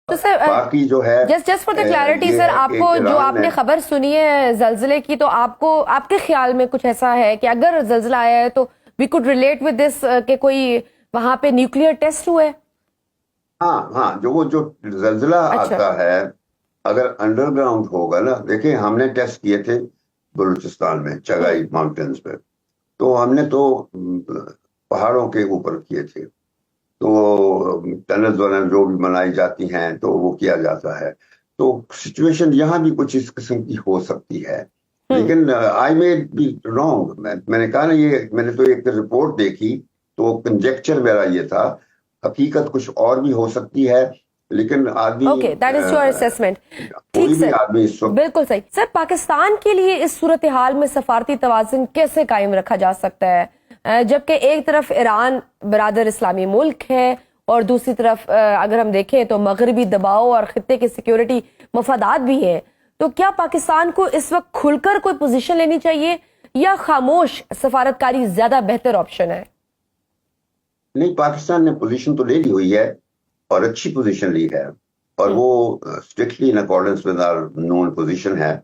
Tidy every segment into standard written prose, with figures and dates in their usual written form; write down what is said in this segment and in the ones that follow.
तो सर बाकी जो है just for the clarity sir, आपको जो आपने खबर सुनी है जलजिले की, तो आपको आपके ख्याल में कुछ ऐसा है कि अगर जलजिला आया है तो we could relate with this कि कोई वहां पे न्यूक्लियर टेस्ट हुए? हाँ हाँ, जो जलजिला अच्छा। आता है, अगर अंडरग्राउंड होगा ना, देखिए हमने टेस्ट किए थे बलूचिस्तान में चगाई माउंटेन्स पे, तो हमने तो पहाड़ों के ऊपर किए थे, तो टनल्स वनल जो भी बनाई जाती हैं तो वो किया जाता है। तो सिचुएशन यहाँ भी कुछ इस किस्म की हो सकती है, लेकिन आई मे बी रॉन्ग। मैंने कहा ना, ये मैंने तो एक रिपोर्ट देखी, तो कंजेक्चर मेरा ये था, हकीकत कुछ और भी हो सकती है, लेकिन आदमी okay, that is your assessment. ठीक कोई भी सर, आदमी इस वक्त बिल्कुल सही सर। पाकिस्तान के लिए इस सूरत हाल में सफारती तवाज़ुन कैसे कायम रखा जा सकता है, जबकि एक तरफ ईरान बरादर इस्लामी मुल्क है और दूसरी तरफ अगर हम देखें तो मगरबी दबाव और खित्ते के सिक्योरिटी मफादात भी है। तो क्या पाकिस्तान को इस वक्त खुलकर कोई पोजीशन लेनी चाहिए या खामोश सफारतकारी ज्यादा बेहतर ऑप्शन है? नहीं, पाकिस्तान ने पोजीशन तो ले ली हुई है और अच्छी पोजीशन ली है, और वो strictly in accordance with our known position है,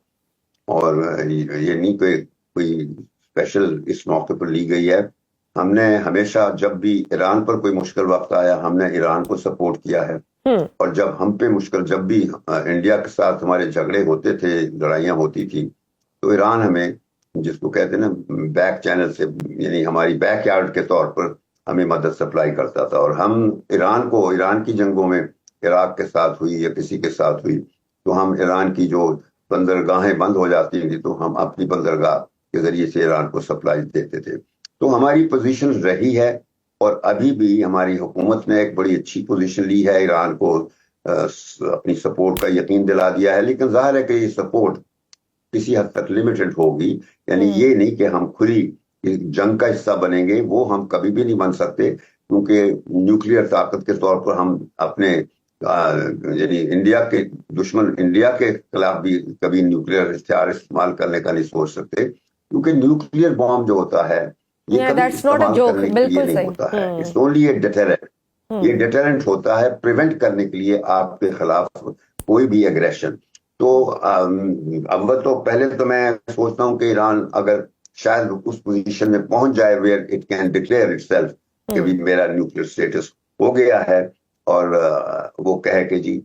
और ये नहीं कोई स्पेशल इस मौके पर ली गई है। हमने हमेशा जब भी ईरान पर कोई मुश्किल वक्त आया, हमने ईरान को सपोर्ट किया है, और जब हम पे मुश्किल, जब भी इंडिया के साथ हमारे झगड़े होते थे, लड़ाइयाँ होती थी, तो ईरान हमें, जिसको कहते हैं ना, बैक चैनल से, यानी हमारी बैक यार्ड के तौर पर हमें मदद सप्लाई करता था। और हम ईरान की जंगों में, इराक के साथ हुई या किसी के साथ हुई, तो हम ईरान की जो बंदरगाहें बंद हो जाती थी, तो हम अपनी बंदरगाह के जरिए से ईरान को सप्लाई देते थे। तो हमारी पोजीशन रही है, और अभी भी हमारी हुकूमत ने एक बड़ी अच्छी पोजीशन ली है, ईरान को अपनी सपोर्ट का यकीन दिला दिया है। लेकिन जाहिर है कि ये सपोर्ट किसी हद तक लिमिटेड होगी, यानी ये नहीं कि हम खुली जंग का हिस्सा बनेंगे, वो हम कभी भी नहीं बन सकते, क्योंकि न्यूक्लियर ताकत के तौर पर हम अपने यानी इंडिया के दुश्मन इंडिया के खिलाफ भी कभी न्यूक्लियर हथियार इस्तेमाल करने का नहीं सोच सकते, क्योंकि न्यूक्लियर बॉम्ब जो होता है ये कभी इस्तेमाल करने के लिए नहीं होता है। It's only A deterrent. ये डिटरेंट होता है प्रिवेंट करने के लिए आपके खिलाफ कोई भी एग्रेशन। तो अब तो पहले तो मैं सोचता हूँ कि ईरान अगर शायद उस पोजीशन में पहुंच जाए where it can declare itself कि भी मेरा न्यूक्लियर स्टेटस हो गया है, और वो कहे कि जी,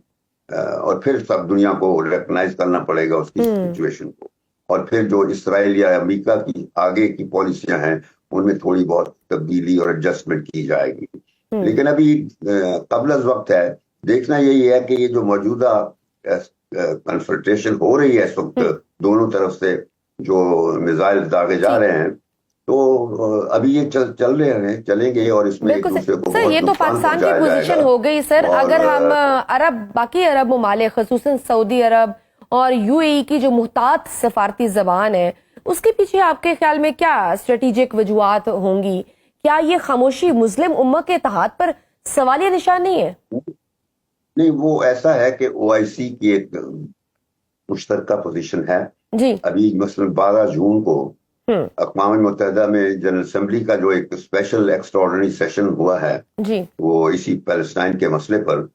और फिर सब दुनिया को रिकॉग्नाइज करना पड़ेगा उसकी सिचुएशन को, और फिर जो इसराइल या अमेरिका की आगे की पॉलिसियां हैं उनमें थोड़ी बहुत तब्दीली और एडजस्टमेंट की जाएगी। लेकिन अभी कबल वक्त है, देखना यही है कि ये जो मौजूदा कन्फ्रंटेशन हो रही है इस वक्त दोनों तरफ से, जो मिसाइल दागे जा रहे हैं, तो अभी ये चल रहे हैं, चलेंगे, और इसमें एक दूसरे को सर, ये तो पाकिस्तान की पोजीशन हो गई सर। अगर हम बाकी अरब ममालिक, खसूसन सऊदी अरब और यूएई की जो मुहतात सफारती जबान है, उसके पीछे आपके ख्याल में क्या स्ट्रेटेजिक वजूहात होंगी? क्या ये खामोशी मुस्लिम उम्मा के इत्तेहाद पर सवालिया निशान नहीं है? नहीं, वो ऐसा है कि ओआईसी की एक मुश्तरका पोजीशन है जी। अभी मसलन 12 जून को अक़वाम मुत्तहिदा में जनरल असेंबली का जो एक स्पेशल एक्स्ट्राऑर्डिनरी सेशन हुआ है जी, वो इसी पैलेस्टाइन के मसले पर,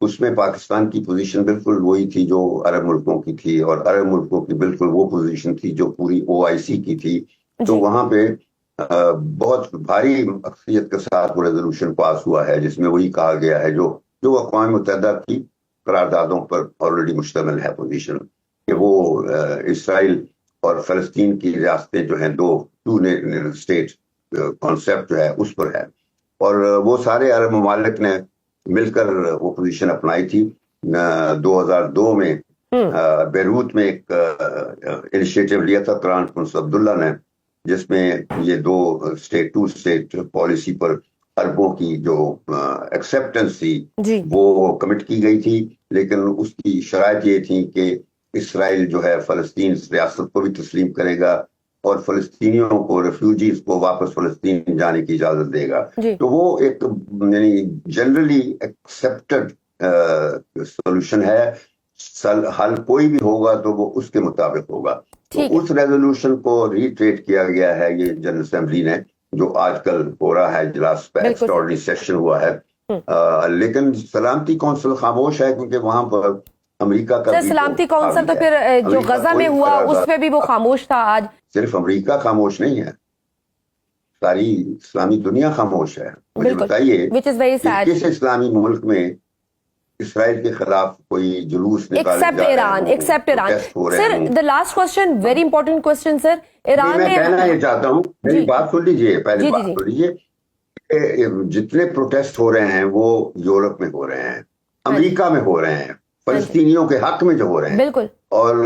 उसमें पाकिस्तान की पोजीशन बिल्कुल वही थी जो अरब मुल्कों की थी, और अरब मुल्कों की बिल्कुल वो पोजीशन थी जो पूरी ओआईसी की थी। तो वहां पे बहुत भारी अक्सरियत के साथ वो रेजोल्यूशन पास हुआ है, जिसमें वही कहा गया है जो जो अक़वाम मुत्तहिदा की करारदादों पर ऑलरेडी मुश्तमिल है पोजीशन, कि वो इसराइल और फलस्तीन की रियासतें जो हैं, टू स्टेट कॉन्सेप्ट जो है उस पर है, और वो सारे अरब ममालिक ने मिलकर वो पोजीशन अपनाई थी। 2002 में बेरूत में एक इनिशिएटिव लिया था करान प्रिंस अब्दुल्ला ने, जिसमें ये टू स्टेट पॉलिसी पर अरबों की जो एक्सेप्टेंस थी वो कमिट की गई थी, लेकिन उसकी शराइत ये थी कि इसराइल जो है फलस्तीन रियासत को भी तस्लीम करेगा और फलस्तीनियों को, रेफ्यूजीज को वापस फलस्तीन जाने की इजाजत देगा। तो वो एक यानी जनरली एक्सेप्टेड सोल्यूशन है। हल कोई भी होगा तो वो उसके मुताबिक होगा। तो उस रेजोल्यूशन को रीट्रेट किया गया है ये जनरल असेंबली ने, जो आजकल हो रहा है, इजलास एक्स्ट्राऑर्डिनरी सेशन हुआ है, लेकिन सलामती कौंसिल खामोश है क्योंकि वहां पर अमेरिका का सर भी सलामती तो कौंसिल तो हावी फिर है। जो अमेरिका गजा कोई में हुआ करारदाद- उसमें भी वो खामोश था। आज सिर्फ अमेरिका खामोश नहीं है, सारी इस्लामी दुनिया खामोश है। मुझे बिल्कुल, बताइए विच इज वेरी कि सैड। किस इस्लामी मुल्क में इसराइल के खिलाफ कोई जुलूस निकाले एक्सेप्ट जा रहे ईरान, हों, एक्सेप्ट ईरान। प्रोटेस्ट हो रहे सर हों। The last question, very important question sir. Iran मैं कहना ये में चाहता हूँ, मेरी जी। बात सुन लीजिए, पहले जी, जी, बात जी। सुन लीजिए। जितने प्रोटेस्ट हो रहे हैं वो यूरोप में हो रहे हैं, हाँ जी, अमेरिका में हो रहे हैं, हाँ जी, फलस्तीनियों के हक में जो हो रहे हैं, बिल्कुल और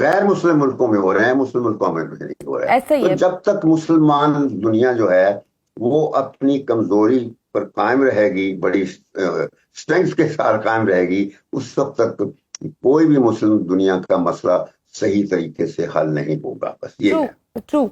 गैर मुस्लिम मुल्कों में हो रहे हैं, मुस्लिम मुल्कों में नहीं हो रहे हैं। ऐसा ही तो है। जब तक मुसलमान दुनिया जो है वो अपनी कमजोरी पर कायम रहेगी, बड़ी स्ट्रेंथ के साथ कायम रहेगी, उस वक्त तक कोई भी मुस्लिम दुनिया का मसला सही तरीके से हल नहीं होगा। बस ये ट्रू है। ट्रू